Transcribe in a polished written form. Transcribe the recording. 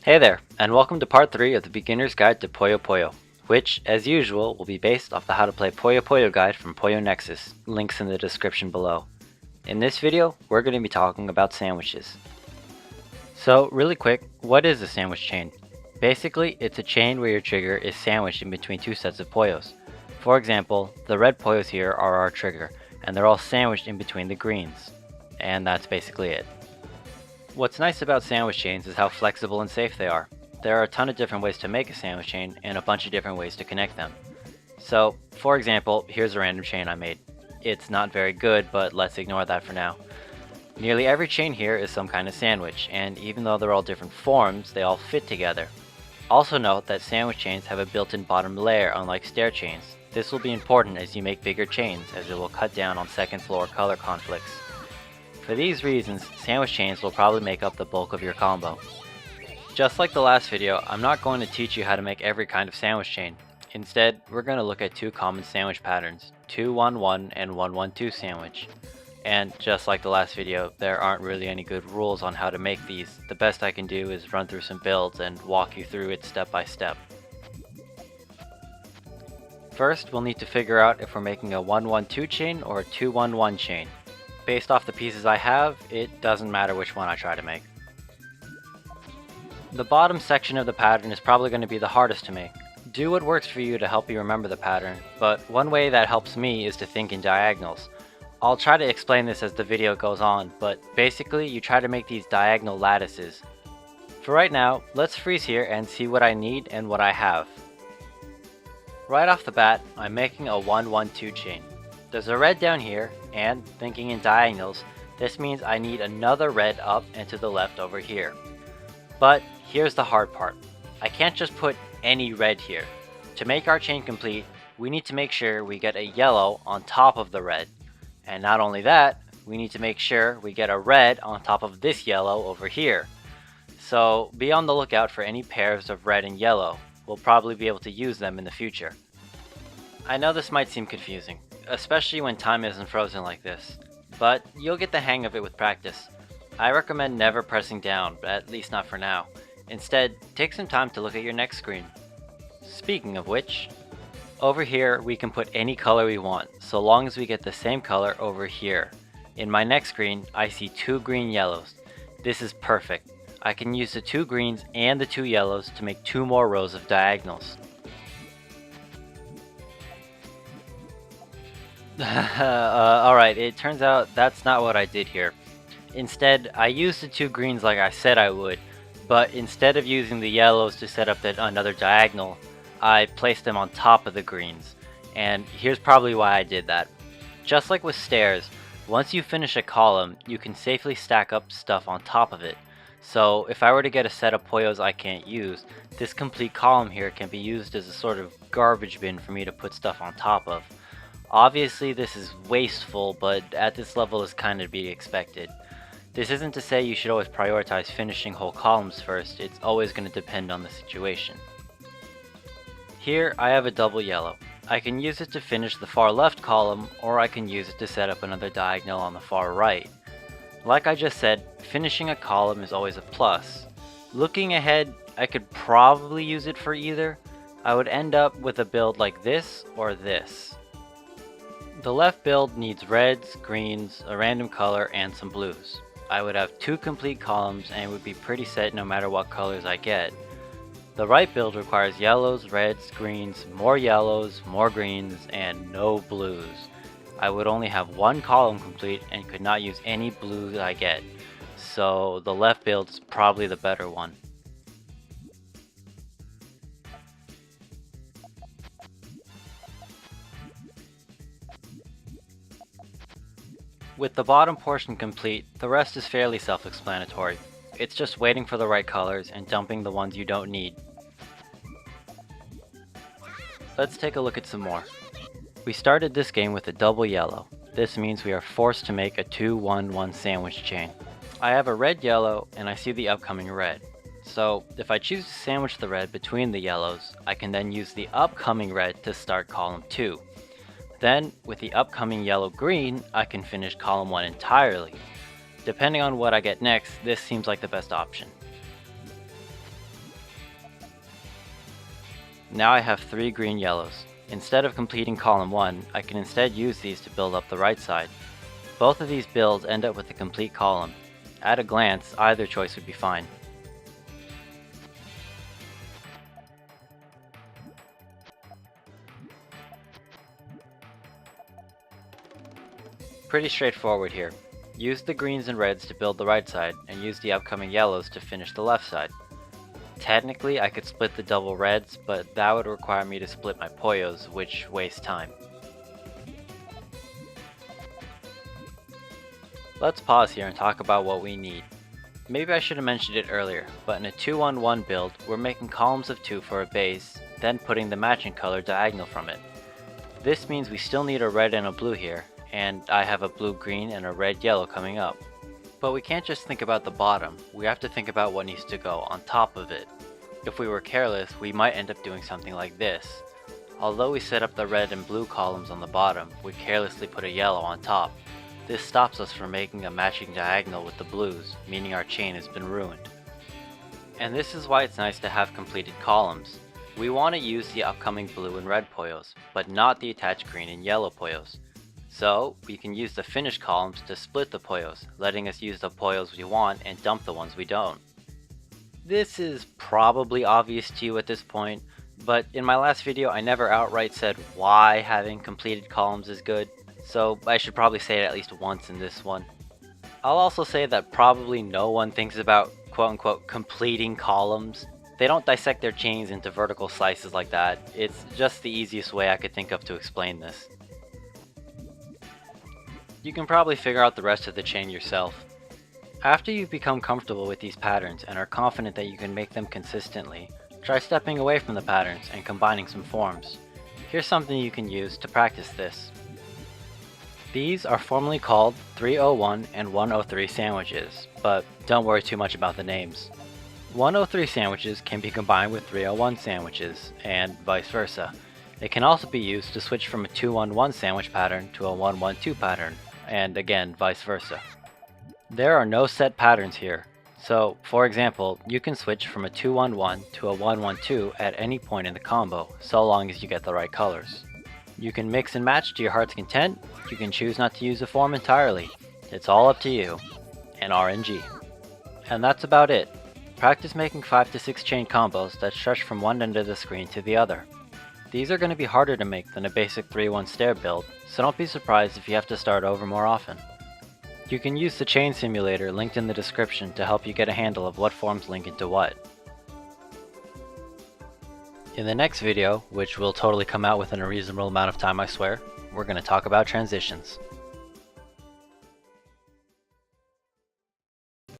Hey there, and welcome to part 3 of the Beginner's Guide to Puyo Puyo, which, as usual, will be based off the How to Play Puyo Puyo guide from Puyo Nexus, links in the description below. In this video, we're going to be talking about sandwiches. So, really quick, what is a sandwich chain? Basically, it's a chain where your trigger is sandwiched in between two sets of Puyos. For example, the red Puyos here are our trigger, and they're all sandwiched in between the greens. And that's basically it. What's nice about sandwich chains is how flexible and safe they are. There are a ton of different ways to make a sandwich chain and a bunch of different ways to connect them. So, for example, here's a random chain I made. It's not very good, but let's ignore that for now. Nearly every chain here is some kind of sandwich, and even though they're all different forms, they all fit together. Also note that sandwich chains have a built-in bottom layer unlike stair chains. This will be important as you make bigger chains, as it will cut down on second floor color conflicts. For these reasons, sandwich chains will probably make up the bulk of your combo. Just like the last video, I'm not going to teach you how to make every kind of sandwich chain. Instead, we're going to look at two common sandwich patterns, 2-1-1 and 1-1-2 sandwich. And just like the last video, there aren't really any good rules on how to make these. The best I can do is run through some builds and walk you through it step by step. First, we'll need to figure out if we're making a 1-1-2 chain or a 2-1-1 chain. Based off the pieces I have, it doesn't matter which one I try to make. The bottom section of the pattern is probably going to be the hardest to make. Do what works for you to help you remember the pattern, but one way that helps me is to think in diagonals. I'll try to explain this as the video goes on, but basically you try to make these diagonal lattices. For right now, let's freeze here and see what I need and what I have. Right off the bat, I'm making a 1-1-2 chain. There's a red down here, and thinking in diagonals, this means I need another red up and to the left over here. But here's the hard part. I can't just put any red here. To make our chain complete, we need to make sure we get a yellow on top of the red. And not only that, we need to make sure we get a red on top of this yellow over here. So be on the lookout for any pairs of red and yellow. We'll probably be able to use them in the future. I know this might seem confusing, especially when time isn't frozen like this, but you'll get the hang of it with practice. I recommend never pressing down, at least not for now. Instead, take some time to look at your next screen. Speaking of which, over here we can put any color we want, so long as we get the same color over here. In my next screen, I see two green yellows. This is perfect. I can use the two greens and the two yellows to make two more rows of diagonals. Alright, it turns out that's not what I did here. Instead, I used the two greens like I said I would, but instead of using the yellows to set up another diagonal, I placed them on top of the greens. And here's probably why I did that. Just like with stairs, once you finish a column, you can safely stack up stuff on top of it. So if I were to get a set of Puyos I can't use, this complete column here can be used as a sort of garbage bin for me to put stuff on top of. Obviously this is wasteful, but at this level is kind of to be expected. This isn't to say you should always prioritize finishing whole columns first, it's always going to depend on the situation. Here I have a double yellow. I can use it to finish the far left column, or I can use it to set up another diagonal on the far right. Like I just said, finishing a column is always a plus. Looking ahead, I could probably use it for either. I would end up with a build like this or this. The left build needs reds, greens, a random color, and some blues. I would have two complete columns and it would be pretty set no matter what colors I get. The right build requires yellows, reds, greens, more yellows, more greens, and no blues. I would only have one column complete and could not use any blues I get. So the left build is probably the better one. With the bottom portion complete, the rest is fairly self-explanatory. It's just waiting for the right colors and dumping the ones you don't need. Let's take a look at some more. We started this game with a double yellow. This means we are forced to make a 2-1-1 sandwich chain. I have a red yellow and I see the upcoming red. So if I choose to sandwich the red between the yellows, I can then use the upcoming red to start column 2. Then, with the upcoming yellow-green, I can finish column 1 entirely. Depending on what I get next, this seems like the best option. Now I have 3 green yellows. Instead of completing column 1, I can instead use these to build up the right side. Both of these builds end up with a complete column. At a glance, either choice would be fine. Pretty straightforward here. Use the greens and reds to build the right side, and use the upcoming yellows to finish the left side. Technically, I could split the double reds, but that would require me to split my Puyos, which wastes time. Let's pause here and talk about what we need. Maybe I should have mentioned it earlier, but in a 2-1-1 build, we're making columns of 2 for a base, then putting the matching color diagonal from it. This means we still need a red and a blue here, and I have a blue-green and a red-yellow coming up. But we can't just think about the bottom, we have to think about what needs to go on top of it. If we were careless, we might end up doing something like this. Although we set up the red and blue columns on the bottom, we carelessly put a yellow on top. This stops us from making a matching diagonal with the blues, meaning our chain has been ruined. And this is why it's nice to have completed columns. We want to use the upcoming blue and red Puyos, but not the attached green and yellow Puyos. So, we can use the finished columns to split the Puyos, letting us use the Puyos we want and dump the ones we don't. This is probably obvious to you at this point, but in my last video I never outright said why having completed columns is good, so I should probably say it at least once in this one. I'll also say that probably no one thinks about quote-unquote completing columns. They don't dissect their chains into vertical slices like that. It's just the easiest way I could think of to explain this. You can probably figure out the rest of the chain yourself. After you've become comfortable with these patterns and are confident that you can make them consistently, try stepping away from the patterns and combining some forms. Here's something you can use to practice this. These are formally called 301 and 103 sandwiches, but don't worry too much about the names. 103 sandwiches can be combined with 301 sandwiches, and vice versa. It can also be used to switch from a 2-1-1 sandwich pattern to a 1-1-2 pattern, and again, vice versa. There are no set patterns here, so for example, you can switch from a 2-1-1 to a 1-1-2 at any point in the combo, so long as you get the right colors. You can mix and match to your heart's content, you can choose not to use a form entirely. It's all up to you, and RNG. And that's about it. Practice making 5 to 6 chain combos that stretch from one end of the screen to the other. These are going to be harder to make than a basic 3-1 stair build, so don't be surprised if you have to start over more often. You can use the chain simulator linked in the description to help you get a handle of what forms link into what. In the next video, which will totally come out within a reasonable amount of time I swear, we're going to talk about transitions.